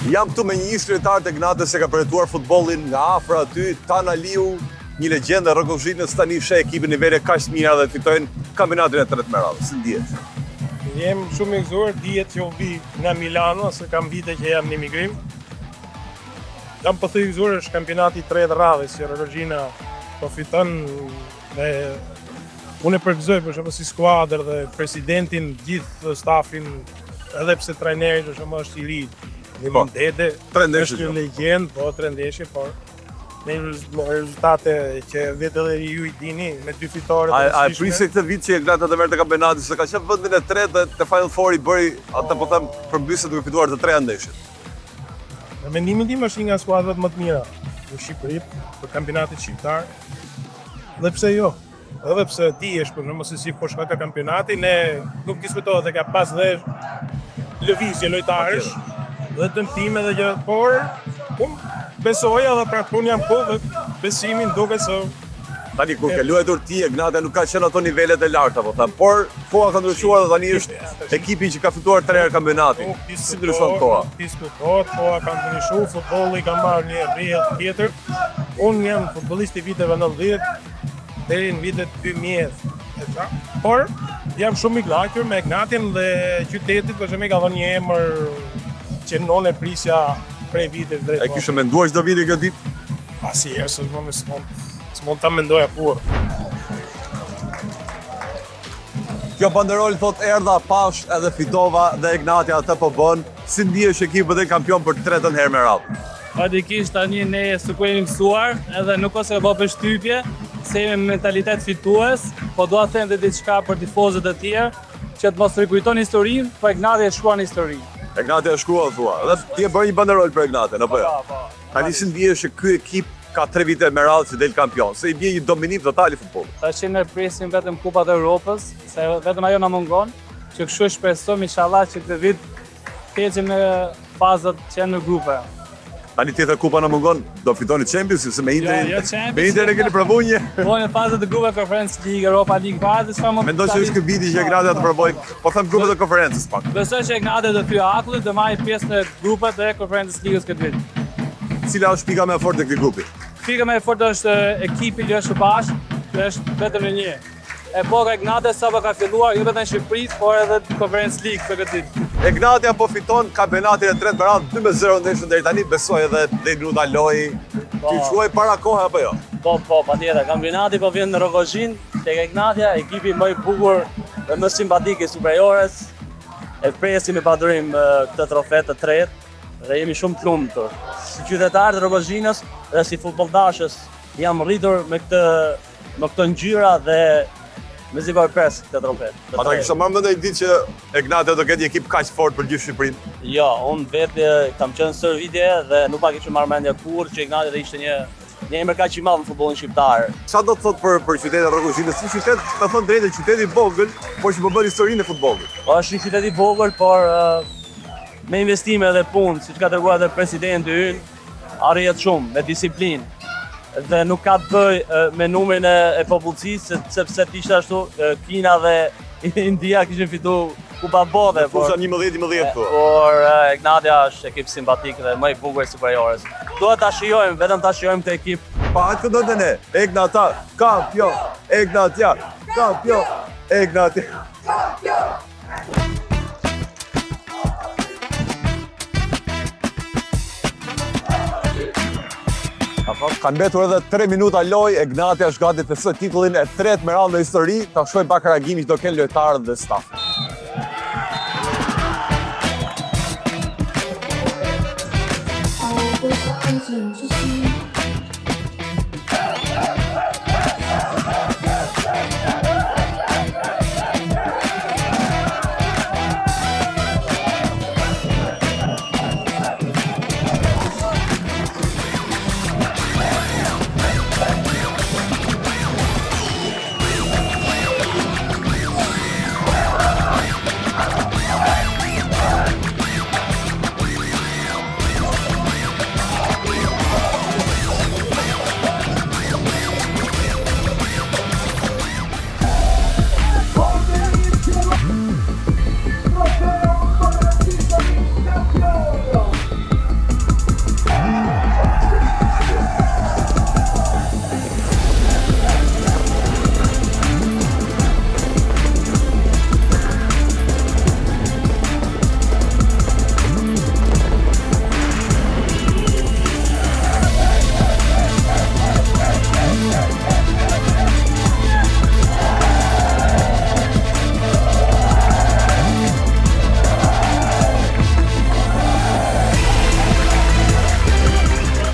Jam këtu me një ish lojtar të Gnatës se ka përjetuar futbollin nga afër aty, Tan Aliu, një legjendë e Rrogozhinës, tani sheh ekipin nivele kaq të mira dhe fitojnë kampionatin e tretë me radhë. Si ndihesh? Jem shumë i gëzuar, dihet që u vi nga Milano, se kam vite që jam në emigrim. Jam pothuaj i gëzuar, është kampionati i tretë radhës që Rrogozhina po fiton dhe unë e përgëzoj për shembull si skuadër dhe presidentin, gjithë stafin, edhe pse trajneri për shembull është i ri. Nimon Dede është një legjendë, po 3 ndeshje, por me rezultate që vetë edhe ju i dini, me 2 fitore. A e prisje këtë vit që Gnata të merrte kampionatin, se ka qenë vendin e tretë dhe te Final Four i bëri atë po them përmbysje duke fituar të 3 ndeshjet. Në mendimin tim është një nga skuadrat më të mira në Shqipëri për kampionatin shqiptar. Dhe pse jo? Edhe pse dihesh për shembull se si po shkon ka kampionati, ne nuk diskutohet se ka pas dhe lëvizje lojtarësh dhe dëmtime dhe gjëra, por unë besoj edhe pra unë jam kohë dhe besimin duket se tani kur ke luajtur ti e Gnata nuk ka qenë ato nivelet e larta, po them, por koha ka ndryshuar dhe tani është ekipi që ka fituar 3 herë kampionatin. Si ndryshon koha? Diskutohet, koha ka ndryshuar, futbolli ka marrë një rrjedhë tjetër. Unë jam futbollist i viteve 90 deri në vitet 2000. Por jam shumë i kënaqur me Gnatin dhe qytetit, për shembull ka dhënë një emër që non e prisja prej viteve drejt. E kishe menduar çdo vit këtë ditë? Asnjëherë s'mund ta mendoja kurrë. Kjo banderol thot erdha, pash edhe fitova dhe Gnatja atë po bën. Si ndihesh ekipi dhe kampion për 3-ën herë me radhë? Fatikisht tani ne s'u kemi mësuar, edhe nuk ose ka përshtypje, se jemi mentalitet fitues, po dua të them edhe diçka për tifozët e tjerë, që të mos rikujton historinë, po Gnatja e shkruan historinë. Gnatja e shkruan thua. Dhe ti e bën një banderol për Gnatën, apo jo? Tani si ndihesh që ky ekip ka 3 vite me radhë që del kampion, se i bie një dominim total i futbollit. Tash ne presim vetëm Kupat e Europës, se vetëm ajo na mungon, që kështu shpresojmë inshallah që këtë vit të ecim në fazat që janë në grupe. Tani tjetër kupa na mungon, do fitoni Champions League, se me Inter e keni provuar një. Po në fazat e grupeve Conference League, Europa League fazë, çfarë më mendoj se është ky viti që Gnata të provoj, po them grupet e konferencës pak. Besoj që Gnata do thyej akullit, do marrë pjesë në grupet e Conference League-s këtë vit. Cila është pika më e fortë e këtij grupi? Pika më e fortë është ekipi që është bashkë, që është vetëm në një. E boka e Gnatës sapo ka filluar jo vetëm në Shqipëri, por edhe në Conference League për këtë ditë. E Gnatja po fiton kampionatin e tretë me radhë 2-0 ndeshën deri tani, besoj edhe deri minuta lojë. Ti quaj para kohë apo jo? Po, patjetër. Kampionati po vjen në Rrogozhinë, tek Gnatja, ekipi më i bukur dhe më simpatik i Superiores. E presim me padurim këtë trofe të tretë dhe jemi shumë të lumtur. Si qytetar të Rrogozhinës dhe si futbolldashës jam rritur me këtë ngjyra dhe me zi për pres këtë trofet. Ata kisha marrë mendje ditë që e Gnatja do ketë një ekip kaq fort për gjithë Shqipërinë. Jo, unë vetë kam qenë sër vite dhe nuk pa kisha marrë mendje kurrë që Gnatja do ishte një emër kaq i madh në futbollin shqiptar. Çfarë do të thotë për qytetin e Rrogozhinës? Si qytet, të thon drejtë, qyteti i vogël, por që po bën historinë e futbollit. Është një qytet i vogël, por me investime dhe punë, siç ka treguar edhe presidenti ynë, arrihet shumë me disiplinë. Dhe nuk ka të bëj me numrin e popullsisë, sepse ishte ashtu Kina dhe India kishin fituar Kupa Bote. Fusha 11-11 këtu. Por Gnatja është ekip simpatik dhe më i bukur i Superiores. Duhet ta shijojmë, vetëm ta shijojmë këtë ekip. Pa atë do të ne. Gnata kampion, Gnatja kampion, Gnatja kampion. Kanë mbetur edhe 3 minuta lojë, Gnatja është gati të fitoj titullin e tretë me radhë në histori, ta shohim pak reagimin që do kenë lojtarët dhe staf.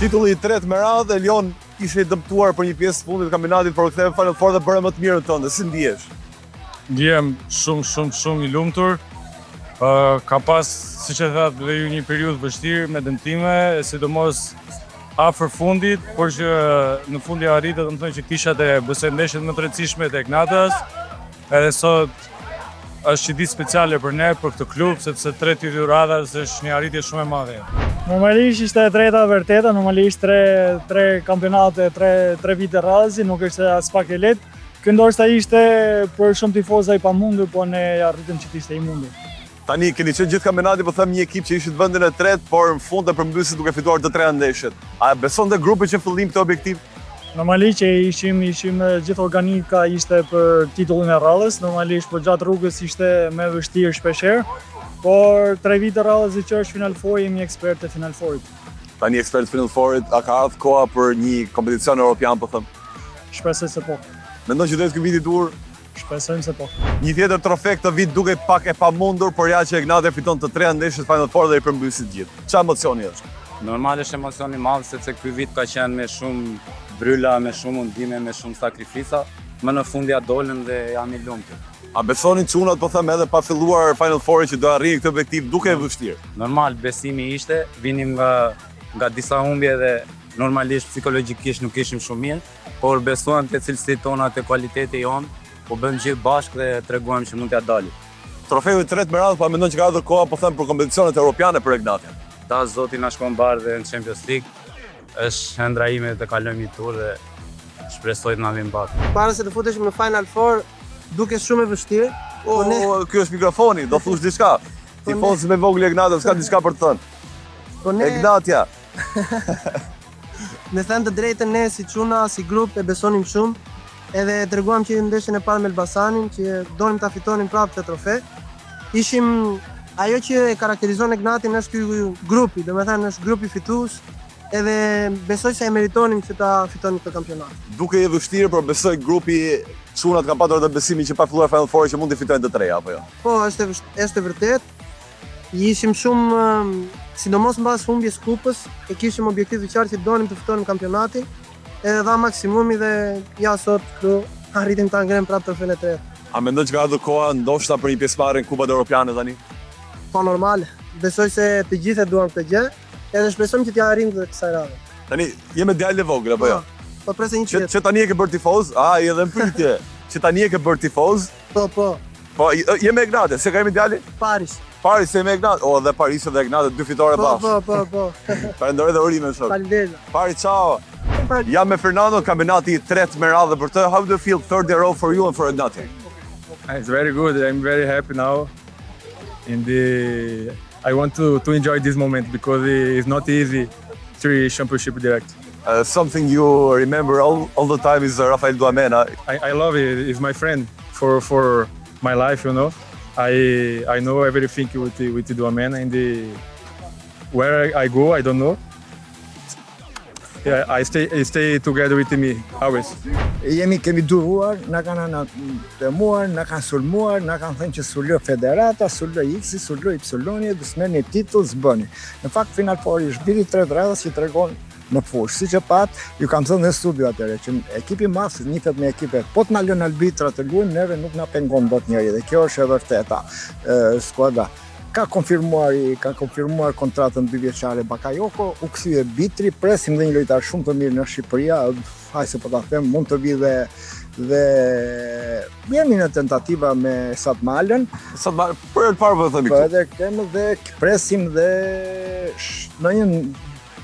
Titulli i tretë me radhë, Elion ishe i dëmtuar për një pjesë të fundit të kampionatit, por u ktheve Final Four dhe bëre më të mirën tënde. Si ndihesh? Ndjem shumë i lumtur. Ka pas, siç e thatë dhe ju, një periudhë vështirë me dëmtime, sidomos afër fundit, por që në fund ja arritë, domethënë që kisha të besoj ndeshjet më të rëndësishme tek Natas. Edhe sot është një ditë speciale për ne, për këtë klub, sepse 3 titujt radhës është një arritje shumë e madhe. Normalisht ishte e treta vërteta, normalisht tre kampionate, tre vite radhësi, nuk është as pak e lehtë. Ky ndoshta ishte për shumë tifoza i pamundur, po ne arritëm që të ishte i mundur. Tani keni qenë gjithë kampionati, po them një ekip që ishit vendin e tretë, por në fund e përmbysit duke fituar të 3 ndeshjet. A beson te grupi që në fillim këtë objektiv? Normalisht që ishim gjithë organika ishte për titullin e radhës, normalisht po gjatë rrugës ishte me vështirë shpeshherë, por 3 vite radhës që është Final Four, jemi ekspert të Final Fourit. Tani ekspert Final Fourit, a ka ardhur koha për një kompeticion europian, po them? Shpresoj se po. Mendon që do të jetë ky vit i dur? Shpresojmë se po. Një tjetër trofe këtë vit duke pak e pamundur, por ja që Egnatia fiton të 3 ndeshjet Final Four dhe i përmbysit gjithë. Çfarë emocioni është? Normal është emocion i madh sepse ky vit ka qenë me shumë bryla, me shumë mundime, me shumë sakrifisa. Më në fund ja dolën dhe jam i lumtur. A besonin çunat, po them, edhe pa filluar Final Four që do arrijë këtë objektiv duke e vështirë? Normal besimi ishte, vinim nga disa humbje dhe normalisht psikologjikisht nuk ishim shumë mirë, por besuam te cilësitë tona, te kualiteti jon, po bëjmë gjithë bashkë dhe treguam që mund t'ja dalim. Trofeu i tretë me radhë, pa mendon që ka ardhur koha, po them, për kompeticionet europiane për Egnatia. Ta zoti na shkon bardhë dhe në Champions League. Është ëndra ime të kalojmë një tur dhe shpresoj të na vim bashkë. Para se të futeshim në Final Four, duke shumë e vështirë. Ky është mikrofoni, do thush diçka. Tifozë me vogël Egnatia, s'ka diçka për të thënë. Po ne, Egnatia. me thënë të drejtën, ne si çuna, si grup e besonim shumë. Edhe treguam që ndeshjen e parë me Elbasanin, që donim ta fitonim prapë këtë trofe. Ajo që e karakterizon Egnatin është ky grupi, domethënë është grupi fitues, edhe besoj se e meritonim që ta fitonim këtë kampionat. Duke e vështirë, por besoj grupi çunat kanë patur edhe besimin që pa filluar Final Four që mund të fitojnë të 3 apo jo. Po, është vërtet. Ishim shumë, sidomos mbas humbjes kupës, e kishim objektiv të qartë që donim të fitonim kampionatin. Edhe dha maksimumi dhe ja sot këtu arritëm ta ngrem prapë trofeun e tretë. A mendon që ka ardhur koha ndoshta për një pjesëmarrje në Kupat Europiane tani? Po normale. Besoj se të gjithë e duam këtë gjë, edhe shpresojmë që t'ja arrijmë të kësaj radhe. Tani jemi djalë vogël apo jo? Po presë një çet. Që tani e ke bërë tifoz? I edhe në pyetje. Që tani e ke bërë tifoz? Po. Po jemi Egnatia, se kemi djalë? Paris. Paris se me Egnatia. Dhe Paris dhe Egnatia, 2 fitore bashkë. Po. Falenderoj dhe urime shok. Faleminderit. Paris, ciao. Jam me Fernando, kampionati i tretë me radhë për të. How do you feel third in a row for you and for Egnatia? It's very good. I'm very happy now. I want to enjoy this moment because it's not easy 3 championship direct. Something you remember all the time is Rafael Duamena. I love it. He's my friend for my life, you know. I know everything with Duamena and where I go, I don't know. Yeah, I stay together with me always. Kemi duruar, na kanë temuar, na kanë sulmuar, na kanë thënë që sullo federata, sullo X, sullo Y, dhe s'merrni titull, s'bëni. Në fakt Final Four është viti i tretë radhës që tregon në fushë. Siç e pat, ju kam thënë në studio atëherë që ekipi mas nitet me ekipe. Po të na lënë arbitra të luajmë, neve nuk na pengon dot njëri dhe kjo është e vërteta. Skuadra ka konfirmuar kontratën 2 vjeçare Bakayoko, u kthye Bitri, presim dhe një lojtar shumë të mirë në Shqipëri, hajse po ta them, mund të vi dhe jemi në tentativa me Satmalën. Për e parë po themi Po këtu. edhe kemi dhe presim dhe në një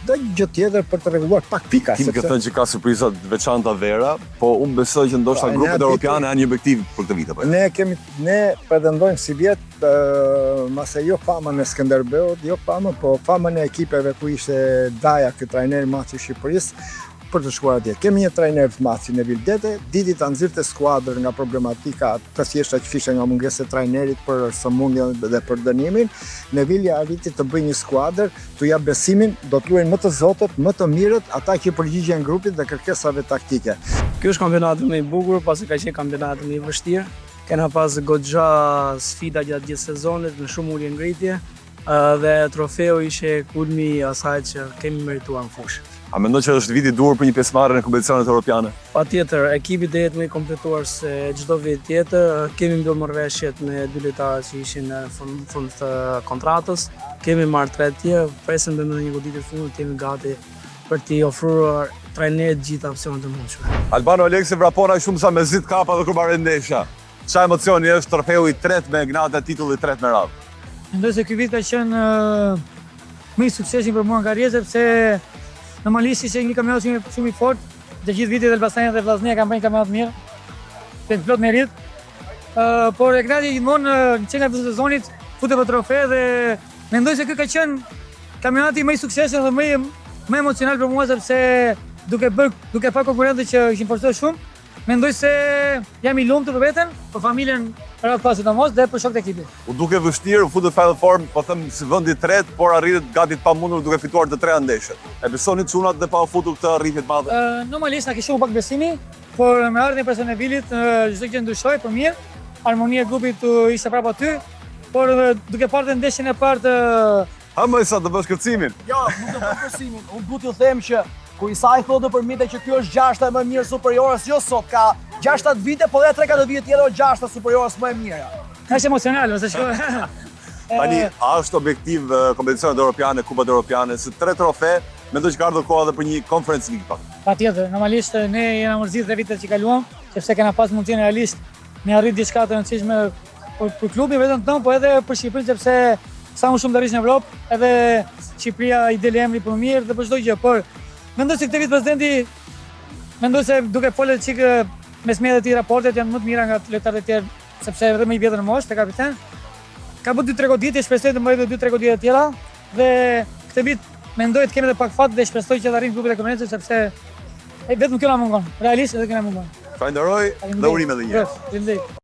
gjë tjetër për të rregulluar pak pika. Tim ka thënë që ka surpriza të veçanta vera, po unë besoj që ndoshta grupet europiane janë një objektiv për këtë vit apo jo. Ne pretendojmë si vjet, mase jo famën e Skënderbeut, jo famën, po famën e ekipeve ku ishte Daja, ky trajner i maçit i Shqipërisë, për të shkuar atje. Kemi një trajner të maçit në Vildete, diti ta nxirrte skuadrën nga problematika të thjeshta që kishte nga mungesa e trajnerit për sëmundjen dhe për dënimin. Neville arriti të bëjë një skuadër, t'u jap besimin, do të luajnë më të zotët, më të mirët, ata që përgjigjen grupit dhe kërkesave taktike. Ky është kampionati më i bukur, pasi ka qenë kampionati më i vështirë. Kena pas goxha sfida gjatë gjithë sezonit, në shumë ulje ngritje. Dhe trofeu ishe kulmi i asaj që kemi merituar në fushë. A mendon që është viti i duhur për një pjesëmarrje në kompeticionet europiane? Patjetër, ekipi do jetë më i kompletuar se çdo vit tjetër. Kemi mbledh marrëveshjet me 2 lojtarë që ishin në fund të kontratës. Kemi marrë 3 të tjerë, presim dhe në një goditje të fundit jemi gati për t'i ofruar trajnerit gjitha opsionet e mundshme. Albano Aleksi vrapon aq shumë sa me zit kapa dhe kur marrë ndeshja. Çfarë emocioni është trofeu i tretë me Gnate, titulli i tretë me radhë? Mendoj se ky vit ka qenë më i suksesshëm për mua në karrierë sepse normalisht ishte një kampionat shumë i fortë. Të gjithë vitet Elbasani dhe Vllaznia kanë bërë kampionat mirë. Të plot merit. Por Gnati gjithmonë në çelën e sezonit futet për trofe dhe mendoj se ky ka qenë kampionati më i suksesshëm dhe më emocional për mua sepse duke pa konkurrentë që ishin forcuar shumë, mendoj se jam i lumtur për veten, për familjen radh pas sidomos dhe për shokët e ekipit. U duke vështirë, u futet Final Four, po them si vendi i tretë, por arritet gati të pamundur duke fituar të 3 ndeshjet. E besoni çunat dhe pa u futur këtë arritje të madhe? Normalisht na kishte pak besimi, por me ardhmën e personevilit çdo gjë ndryshoi për mirë. Harmonia e grupit ishte prapë aty, por duke parë ndeshjen e parë të më sa të bësh kërcimin. Jo, nuk do bëj kërcimin. Unë du t'ju them që kur Isai thotë për mite që kjo është 6-ta më mirë superiores, jo sot ka 6 vite, po dhe 3-4 vite tjetër 6-ta superiores më e mira. Është emocional, ose shko. Tani, a është objektiv kompeticionet europiane, kupat europiane, se 3 trofe, mendoj që ka ardhur koha edhe për një Conference League pak. Patjetër, normalisht ne jena mërzitur 3 vitet që kaluam, sepse kena pas mundësinë realisht me arrit diçka të rëndësishme për klubin vetëm tonë, po edhe për Shqipërinë sepse sa më shumë të arrish në Evropë, edhe Shqipëria i del emri për mirë dhe për çdo gjë, por mendoj se këtë vit presidenti mendoj se duke folur çik mes media të raportet janë më të mira nga lojtarët e tjerë, sepse edhe më i vjetër në moshë te kapiten. Ka bërë 2-3 goditje, shpresoj të mbajë 2-3 goditje të tjera dhe këtë vit mendoj të kemi edhe pak fat dhe shpresoj që të arrijmë grupet e konferencës sepse vetëm kjo na mungon. Realisht edhe kjo na mungon. Falenderoj dhe urime edhe një herë. Faleminderit.